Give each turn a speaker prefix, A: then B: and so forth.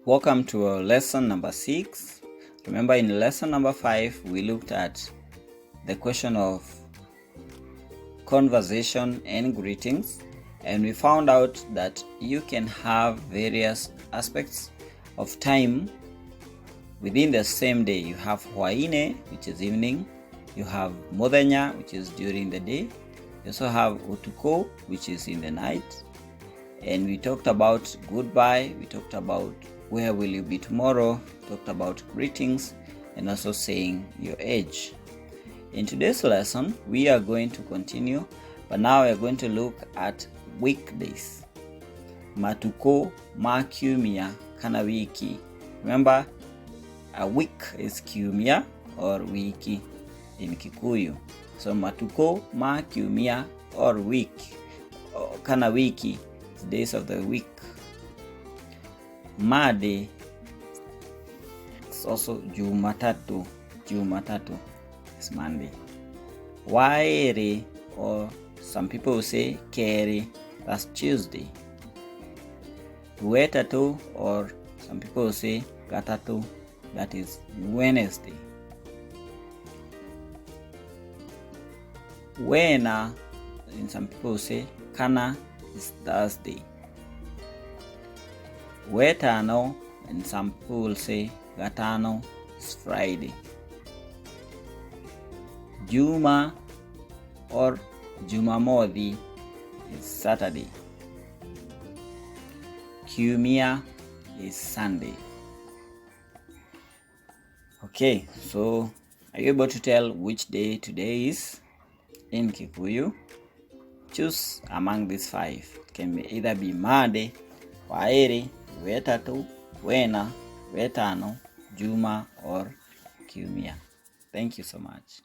A: Welcome to our lesson number 6. Remember, in lesson number 5, we looked at the question of conversation and greetings, and we found out that you can have various aspects of time within the same day. You have Waĩrĩ, which is evening. You have mĩthenya, which is during the day. You also have Matukũ, which is in the night. And we talked about goodbye. We talked about where will you be tomorrow. We talked about greetings and also saying your age. In today's lesson, we are going to continue, but now we are going to look at weekdays. Matukũ ma Kiumia Kana wiki. Remember, a week is Kiumia or wiki in Kikuyu. So Matukũ ma Kiumia or week or Kana wiki, days of the week. Mandĩ is also Jumatatũ. Jumatatũ is Monday. Waĩrĩ, or some people will say Keerĩ, that's Tuesday. Wetatũ, or some people will say Gatatũ, that is Wednesday. Wena, and some people will say Kana, is Thursday. Wetano, and some people will say Gatano, is Friday. Njuma or Njumamothi is Saturday. Kiumia is Sunday. Okay, so are you able to tell which day today is in Kikuyu? Choose among these 5. It can either be Mandĩ, Waĩrĩ, Wetatũ, Wena, Wetano, Juma, or Kiumia. Thank you so much.